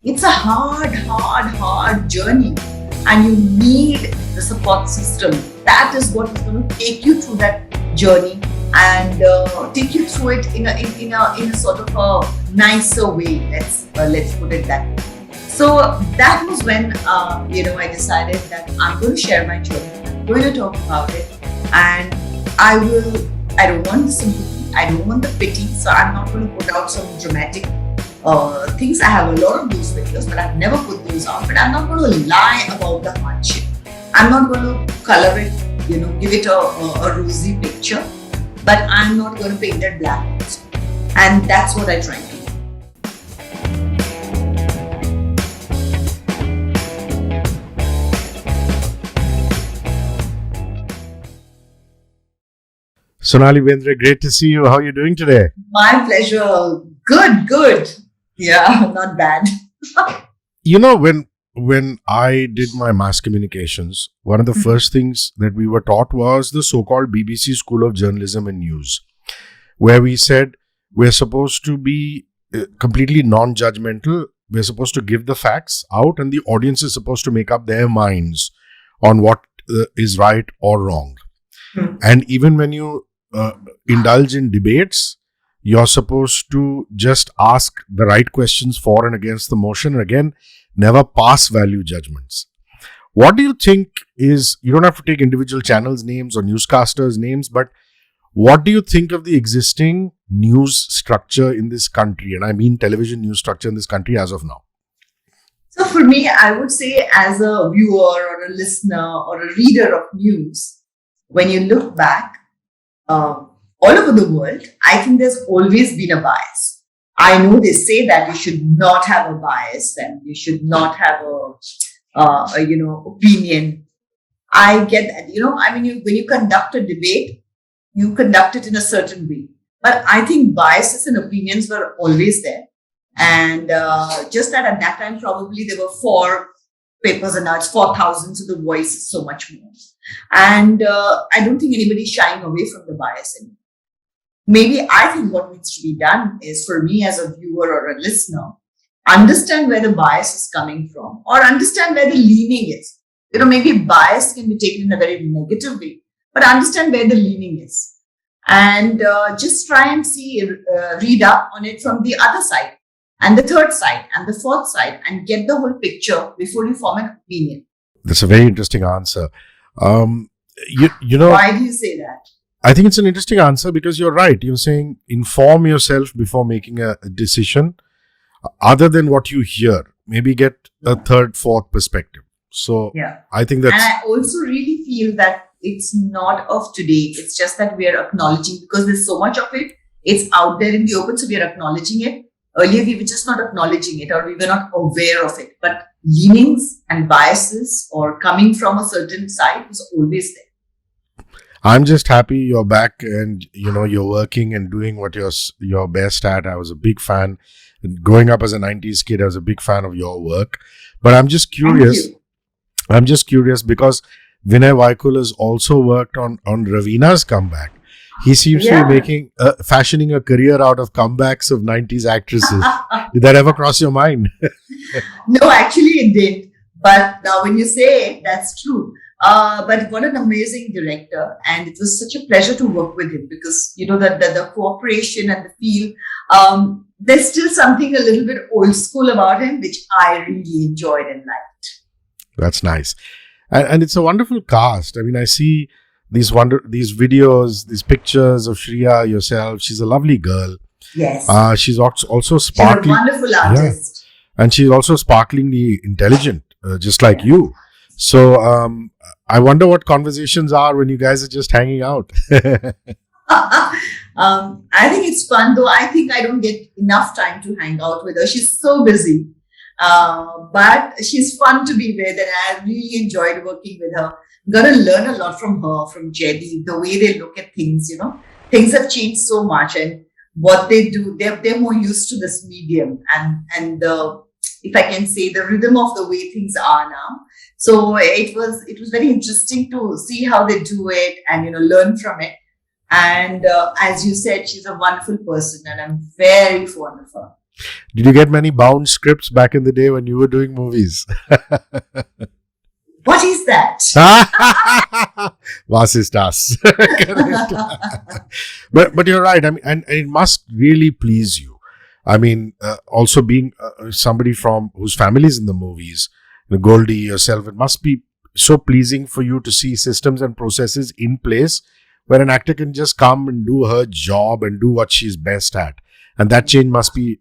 it's a hard journey, and you need the support system. That is what is going to take you through that journey and take you through it in a sort of a nicer way. Let's put it that way. So that was when I decided that I'm going to share my journey. I'm going to talk about it, and I will. I don't want the sympathy. I don't want the pity. So I'm not going to put out some dramatic things. I have a lot of those videos, but I've never put those out. But I'm not going to lie about the hardship. I'm not going to color it, give it a rosy picture. But I'm not going to paint it black also. And that's what I try to do. Sonali Bendre, great to see you. How are you doing today? My pleasure. Good. Yeah, not bad. When I did my mass communications, one of the first things that we were taught was the so-called BBC School of Journalism and News, where we said we're supposed to be completely non-judgmental. We're supposed to give the facts out, and the audience is supposed to make up their minds on what is right or wrong. And even when you indulge in debates, you're supposed to just ask the right questions for and against the motion, and again, never pass value judgments. What do you think is, you don't have to take individual channels' names or newscasters' names, but what do you think of the existing news structure in this country? And I mean television news structure in this country as of now. So for me, I would say as a viewer or a listener or a reader of news, when you look back all over the world, I think there's always been a bias. I know they say that you should not have a bias and you should not have opinion. I get that. When you conduct a debate, you conduct it in a certain way. But I think biases and opinions were always there. And just that at that time, probably there were 4 papers and now it's 4,000. So the voice is so much more. And I don't think anybody's shying away from the bias anymore. Maybe I think what needs to be done is for me as a viewer or a listener, understand where the bias is coming from or understand where the leaning is. Maybe bias can be taken in a very negative way, but understand where the leaning is. And just try and read up on it from the other side and the third side and the fourth side and get the whole picture before you form an opinion. That's a very interesting answer. Why do you say that? I think it's an interesting answer because you're right. You're saying inform yourself before making a decision other than what you hear. Maybe get a third, fourth perspective. So I think that's... And I also really feel that it's not of today. It's just that we are acknowledging because there's so much of it. It's out there in the open, so we are acknowledging it. Earlier, we were just not acknowledging it or we were not aware of it. But leanings and biases or coming from a certain side was always there. I'm just happy you're back and you're working and doing what you're best at. I was a big fan. Growing up as a 90s kid, I was a big fan of your work. But I'm just curious. I'm just curious because Vinay Vaikul has also worked on Raveena's comeback. He seems to be fashioning a career out of comebacks of 90s actresses. Did that ever cross your mind? No, actually it did. But now when you say it, that's true. But what an amazing director, and it was such a pleasure to work with him because the cooperation and the feel. There's still something a little bit old school about him, which I really enjoyed and liked. That's nice, and it's a wonderful cast. I mean, I see these videos, these pictures of Shriya yourself. She's a lovely girl. Yes. She's also sparkling. She's a wonderful artist. Yeah. And she's also sparklingly intelligent, just like you. So I wonder what conversations are when you guys are just hanging out. I think it's fun, though I think I don't get enough time to hang out with her. She's so busy. But she's fun to be with and I really enjoyed working with her. Got to learn a lot from her, from Jaideep, the way they look at things, Things have changed so much and what they do, they're more used to this medium and the, if I can say, the rhythm of the way things are now. So it was very interesting to see how they do it and, learn from it. And as you said, she's a wonderful person and I'm very fond of her. Did you get many bound scripts back in the day when you were doing movies? What is that? Vasistas. Correct. But you're right. I mean, and it must really please you. I mean, also being somebody from whose family is in the movies, Goldie, yourself, it must be so pleasing for you to see systems and processes in place where an actor can just come and do her job and do what she's best at. And that change must be,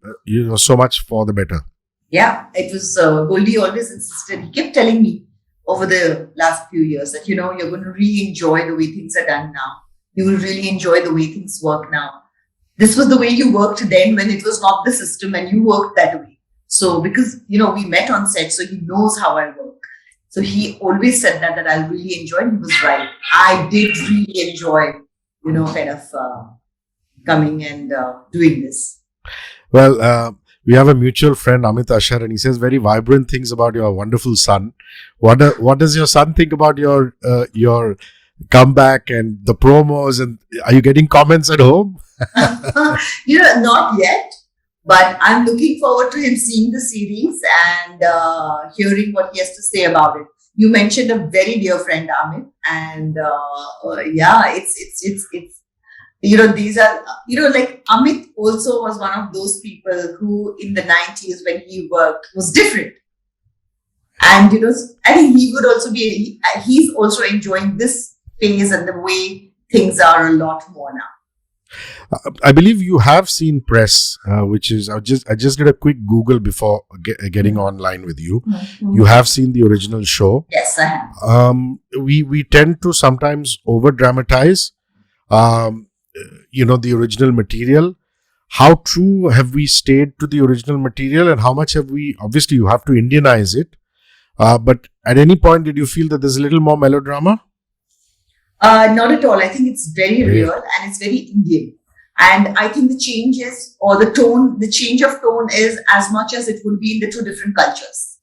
so much for the better. Yeah, it was Goldie always insisted. He kept telling me over the last few years that, you're going to really enjoy the way things are done now. You will really enjoy the way things work now. This was the way you worked then when it was not the system and you worked that way. So because, we met on set, so he knows how I work. So he always said that I'll really enjoy, and he was right. I did really enjoy, kind of coming and doing this. Well, we have a mutual friend, Amit Ashar, and he says very vibrant things about your wonderful son. What does your son think about your comeback and the promos? And are you getting comments at home? Not yet. But I'm looking forward to him seeing the series and hearing what he has to say about it. You mentioned a very dear friend, Amit, and it's these are like Amit also was one of those people who in the 90s when he worked was different, and I think he would also he's also enjoying this phase and the way things are a lot more now. I believe you have seen press, which is I just did a quick Google before getting online with you. Mm-hmm. You have seen the original show. Yes, I have. We tend to sometimes over dramatize, the original material. How true have we stayed to the original material, and how much have we? Obviously, you have to Indianize it. But at any point, did you feel that there's a little more melodrama? Not at all. I think it's very real and it's very Indian. And I think the changes or the change of tone is as much as it will be in the two different cultures.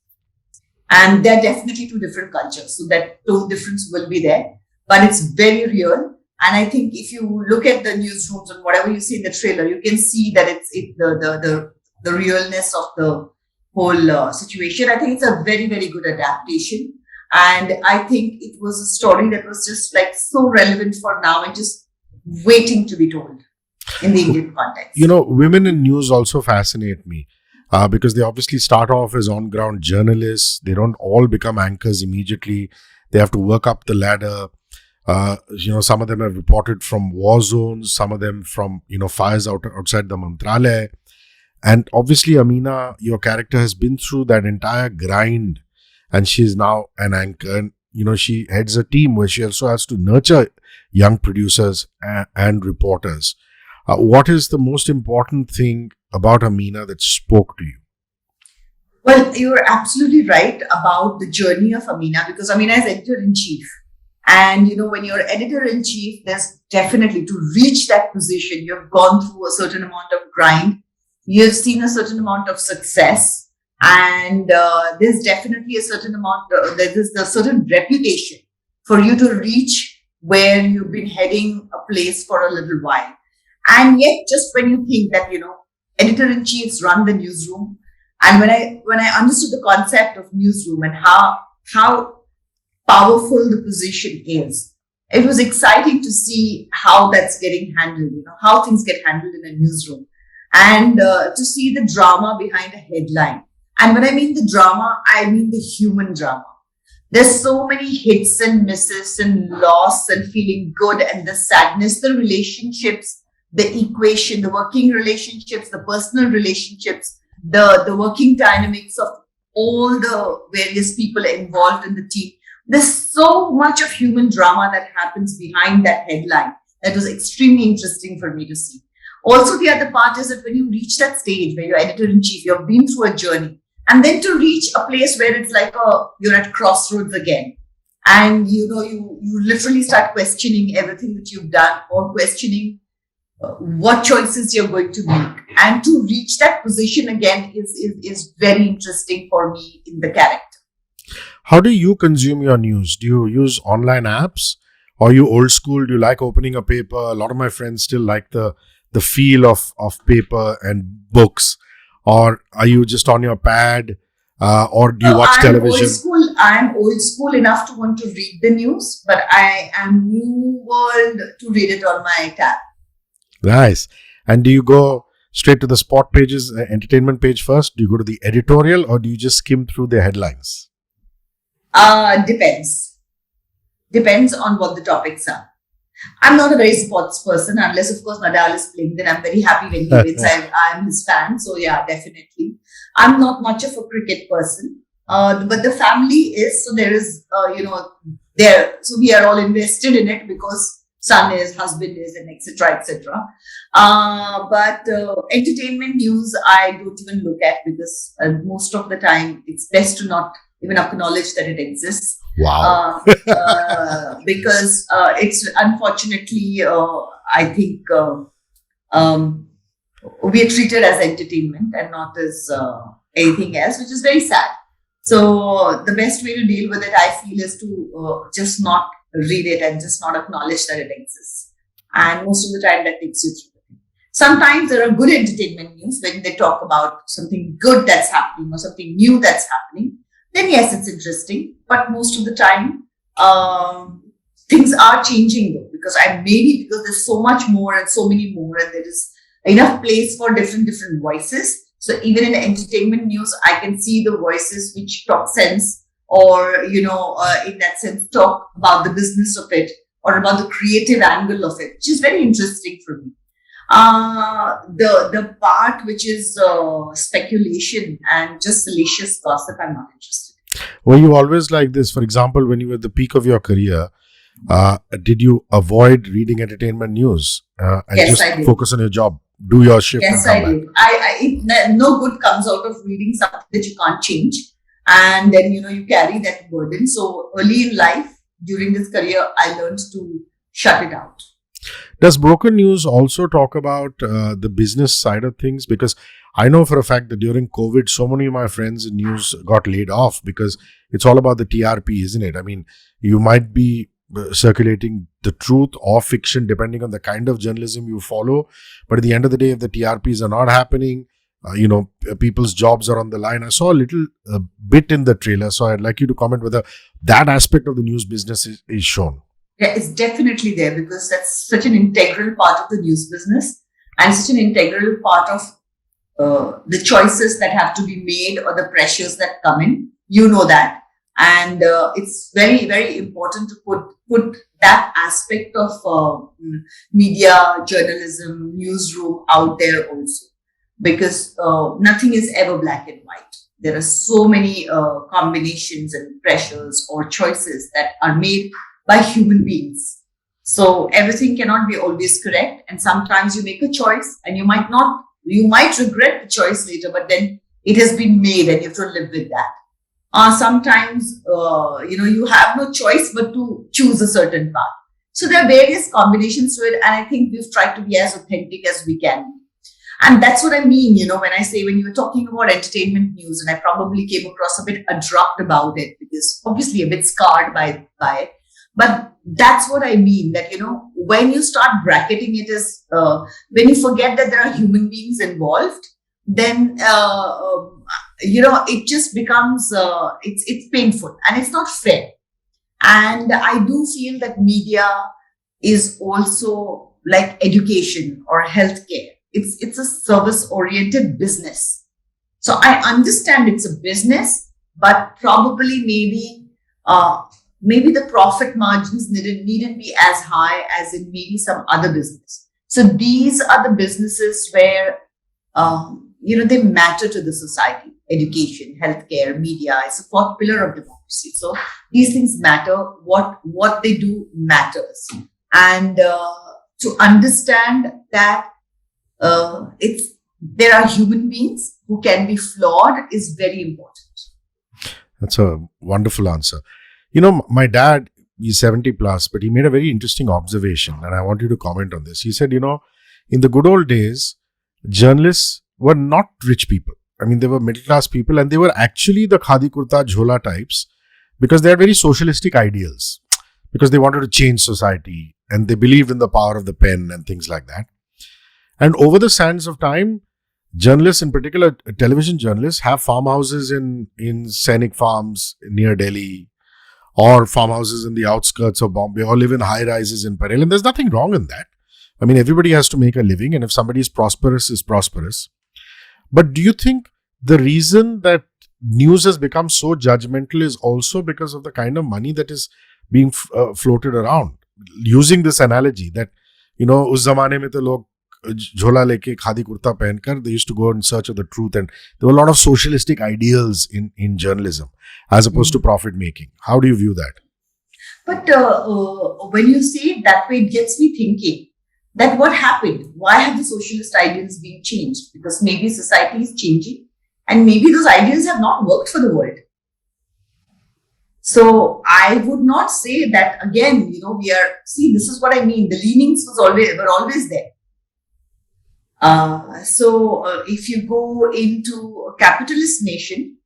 And they're definitely two different cultures. So that tone difference will be there. But it's very real. And I think if you look at the newsrooms and whatever you see in the trailer, you can see that the realness of the whole situation. I think it's a very, very good adaptation. And I think it was a story that was just like so relevant for now and just waiting to be told in the Indian context. Women in news also fascinate me because they obviously start off as on-ground journalists. They don't all become anchors immediately. They have to work up the ladder. Some of them have reported from war zones, some of them from, fires outside the Mantralaya. And obviously, Ameena, your character has been through that entire grind. And she's now an anchor. And, she heads a team where she also has to nurture young producers and reporters. What is the most important thing about Ameena that spoke to you? Well, you're absolutely right about the journey of Ameena, because Ameena is editor-in-chief. And, when you're editor-in-chief, there's definitely to reach that position, you've gone through a certain amount of grind. You've seen a certain amount of success. And there's definitely a certain amount, there's a certain reputation for you to reach where you've been heading a place for a little while. And yet, just when you think that, editor-in-chiefs run the newsroom, and when I understood the concept of newsroom and how powerful the position is, it was exciting to see how that's getting handled, how things get handled in a newsroom, and to see the drama behind a headline. And when I mean the drama, I mean the human drama. There's so many hits and misses and loss and feeling good and the sadness, the relationships, the equation, the working relationships, the personal relationships, the working dynamics of all the various people involved in the team. There's so much of human drama that happens behind that headline that was extremely interesting for me to see. Also, the other part is that when you reach that stage where you're editor-in-chief, you've been through a journey, and then to reach a place where it's like you're at crossroads again. And, you literally start questioning everything that you've done or questioning what choices you're going to make. And to reach that position again is very interesting for me in the character. How do you consume your news? Do you use online apps? Or are you old school? Do you like opening a paper? A lot of my friends still like the feel of paper and books. or are you just on your pad, or do you watch television? I'm old school enough to want to read the news, but I am new world to read it on my tab. Nice. And do you go straight to the sport pages, entertainment page first? Do you go to the editorial, or do you just skim through the headlines? Depends. Depends on what the topics are. I'm not a very sports person, unless, of course, Nadal is playing. Then I'm very happy when he wins. I'm his fan. So, yeah, definitely. I'm not much of a cricket person, but the family is. So, there is, there. So, we are all invested in it because son is, husband is, and etc. etc. But entertainment news, I don't even look at because most of the time it's best to not even acknowledge that it exists. Wow. Because it's unfortunately, I think we are treated as entertainment and not as anything else, which is very sad. So the best way to deal with it, I feel, is to just not read it and just not acknowledge that it exists. And most of the time that takes you through it. Sometimes there are good entertainment news when they talk about something good that's happening or something new that's happening. Then yes, it's interesting. But most of the time, things are changing though, because there's so much more and so many more, and there is enough place for different voices. So even in entertainment news, I can see the voices which talk sense, or in that sense, talk about the business of it or about the creative angle of it, which is very interesting for me. The part which is speculation and just salacious gossip, I'm not interested. Were you always like this? For example, when you were at the peak of your career, did you avoid reading entertainment news and Yes, just I did. focus on your job, do your shift, Yes, and come I back? did. No good comes out of reading something that you can't change, and then you carry that burden. So early in life, during this career, I learned to shut it out. Does broken news also talk about the business side of things? Because I know for a fact that during COVID, so many of my friends in news got laid off because it's all about the TRP, isn't it? I mean, you might be circulating the truth or fiction depending on the kind of journalism you follow. But at the end of the day, if the TRPs are not happening, people's jobs are on the line. I saw a little bit in the trailer, so I'd like you to comment whether that aspect of the news business is shown. Yeah, it's definitely there because that's such an integral part of the news business and such an integral part of the choices that have to be made or the pressures that come in. You know that. And it's very, very important to put that aspect of media, journalism, newsroom out there also. Because nothing is ever black and white. There are so many combinations and pressures or choices that are made by human beings. So everything cannot be always correct. And sometimes you make a choice and you might regret the choice later, but then it has been made and you have to live with that. Sometimes, you have no choice but to choose a certain path. So there are various combinations to it. And I think we've tried to be as authentic as we can. And that's what I mean, when I say, when you were talking about entertainment news, and I probably came across a bit abrupt about it because obviously a bit scarred by it. But that's what I mean, that, when you start bracketing it as, when you forget that there are human beings involved, then, it just becomes, it's painful and it's not fair. And I do feel that media is also like education or healthcare. It's a service-oriented business. So I understand it's a business, but probably maybe the profit margins needn't be as high as in maybe some other business. So these are the businesses where, they matter to the society. Education, healthcare, media is a fourth pillar of democracy. So these things matter. What they do matters. And to understand that there are human beings who can be flawed is very important. That's a wonderful answer. My dad, he's 70 plus, but he made a very interesting observation, and I want you to comment on this. He said, in the good old days, journalists were not rich people. I mean, they were middle class people, and they were actually the khadi kurta jhola types because they had very socialistic ideals, because they wanted to change society and they believed in the power of the pen and things like that. And over the sands of time, journalists, in particular television journalists, have farmhouses in scenic farms near Delhi, or farmhouses in the outskirts of Bombay, or live in high rises in Parel. And there's nothing wrong in that. I mean, everybody has to make a living, and if somebody is prosperous. But do you think the reason that news has become so judgmental is also because of the kind of money that is being floated around? Using this analogy that, उस जमाने में तो लोग झोला लेके खादी कुर्ता पहनकर, they used to go in search of the truth, and there were a lot of socialistic ideals in journalism as opposed to profit making. How do you view that? But when you say it that way, it gets me thinking that what happened? Why have the socialist ideals been changed? Because maybe society is changing, and maybe those ideals have not worked for the world. So I would not say that again. This is what I mean. The leanings were always there. If you go into a capitalist nation,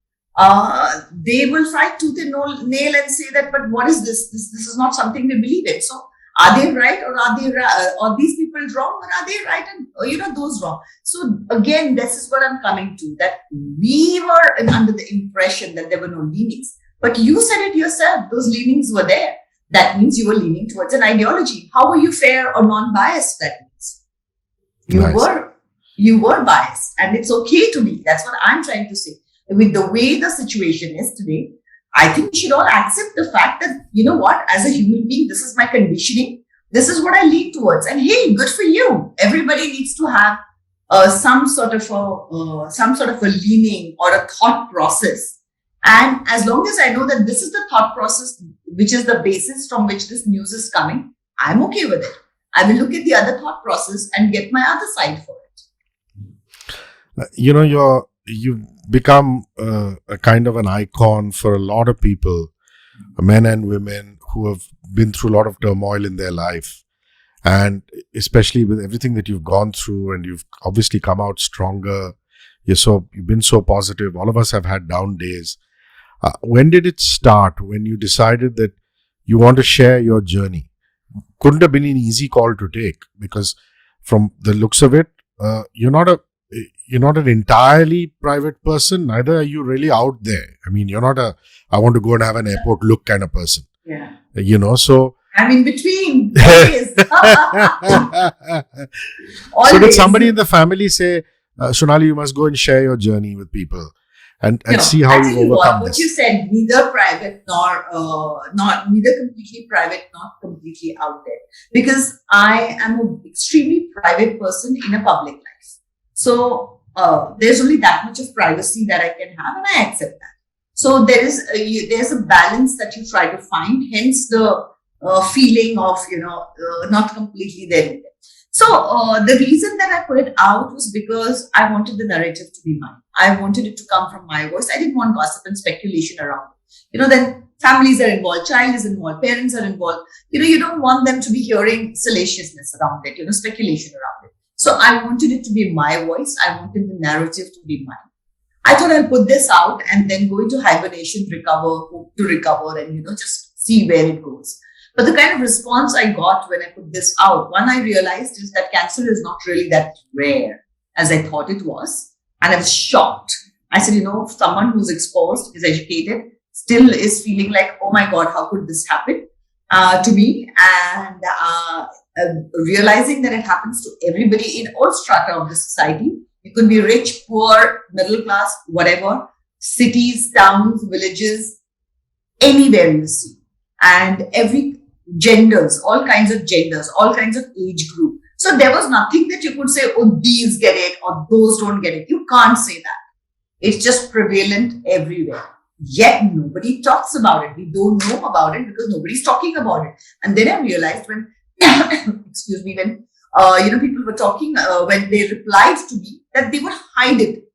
they will fight tooth and nail and say that, but what is this? This is not something we believe in. So are they right, or are these people wrong, or are they right and those wrong? So again, this is what I'm coming to, that we were under the impression that there were no leanings. But you said it yourself, those leanings were there. That means you were leaning towards an ideology. How were you fair or non-biased? That means you were biased, and it's okay to be. That's what I'm trying to say. With the way the situation is today, I think we should all accept the fact that, as a human being, this is my conditioning. This is what I lean towards. And hey, good for you. Everybody needs to have some sort of a leaning or a thought process. And as long as I know that this is the thought process, which is the basis from which this news is coming, I'm okay with it. I will look at the other thought process and get my other side for it. You've become a kind of an icon for a lot of people, men and women who have been through a lot of turmoil in their life. And especially with everything that you've gone through, and you've obviously come out stronger. You've been so positive. All of us have had down days. When did it start? When you decided that you want to share your journey? Couldn't have been an easy call to take, because from the looks of it, you're not an entirely private person. Neither are you really out there. I mean, you're not I want to go and have an airport look kind of person. Yeah. So I'm in between. Always. So did somebody in the family say, Sonali, you must go and share your journey with people and see how you overcome this? What you said, neither private neither completely private, not completely out there. Because I am an extremely private person in a public life. So there's only that much of privacy that I can have, and I accept that. So there's a balance that you try to find, hence the feeling of, not completely there. So the reason that I put it out was because I wanted the narrative to be mine. I wanted it to come from my voice. I didn't want gossip and speculation around it. Then families are involved, child is involved, parents are involved. You don't want them to be hearing salaciousness around it, speculation around it. So I wanted it to be my voice. I wanted the narrative to be mine. I thought I'll put this out and then go into hibernation, hope to recover, and, just see where it goes. But the kind of response I got when I put this out, one I realized is that cancer is not really that rare as I thought it was. And I was shocked. I said, someone who's exposed, is educated, still is feeling like, oh my God, how could this happen to me? And realizing that it happens to everybody in all strata of the society. You could be rich, poor, middle class, whatever, cities, towns, villages, anywhere you see. And every genders, all kinds of age group. So there was nothing that you could say, oh, these get it or those don't get it. You can't say that. It's just prevalent everywhere. Yet nobody talks about it. We don't know about it because nobody's talking about it. And then I realized when, excuse me, when people were talking, when they replied to me, that they would hide it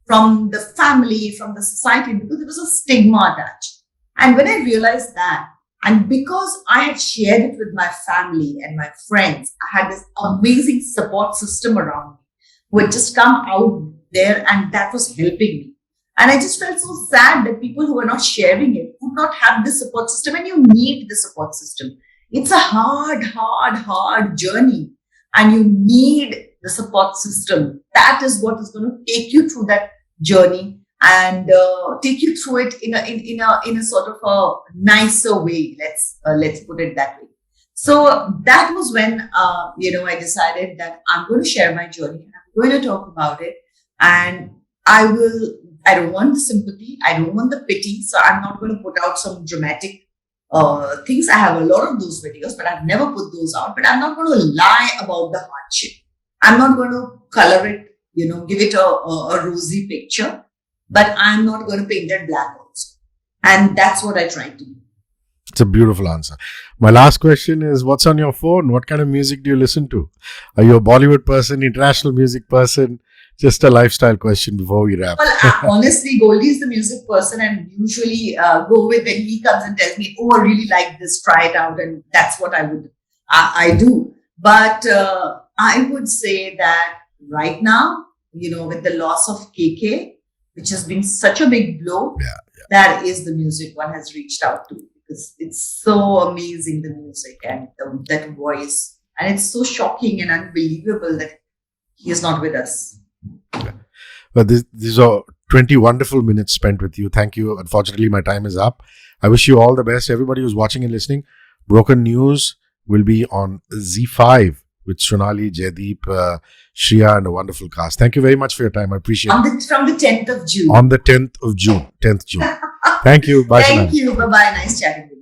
from the family, from the society, because there was a stigma attached. And when I realized that, and because I had shared it with my family and my friends, I had this amazing support system around me who had just come out there, and that was helping me. And I just felt so sad that people who were not sharing it would not have this support system, and you need the support system. It's a hard journey, and you need the support system. That is what is going to take you through that journey and take you through it in a sort of a nicer way. Let's put it that way. So that was when I decided that I'm going to share my journey and I'm going to talk about it. And I don't want the sympathy. I don't want the pity. So I'm not going to put out some dramatic things. I have a lot of those videos, but I've never put those out. But I'm not going to lie about the hardship. I'm not going to color it, give it a rosy picture. But I'm not going to paint it black also. And that's what I try to do. It's a beautiful answer. My last question is, what's on your phone? What kind of music do you listen to? Are you a Bollywood person, international music person? Just a lifestyle question before we wrap. Well, honestly, Goldie is the music person and usually go with when he comes and tells me, oh, I really like this, try it out. And that's what I do. But I would say that right now, with the loss of KK, which has been such a big blow, that is the music one has reached out to. Because it's so amazing, the music and that voice. And it's so shocking and unbelievable that he is not with us. Well, these are 20 wonderful minutes spent with you. Thank you. Unfortunately, my time is up. I wish you all the best. Everybody who's watching and listening, Broken News will be on Zee5 with Sonali, Jaideep, Shriya, and a wonderful cast. Thank you very much for your time. I appreciate it. From the 10th of June. On the 10th of June. 10th June. Thank you. Bye. Thank you. Bye-bye. Nice chatting with you.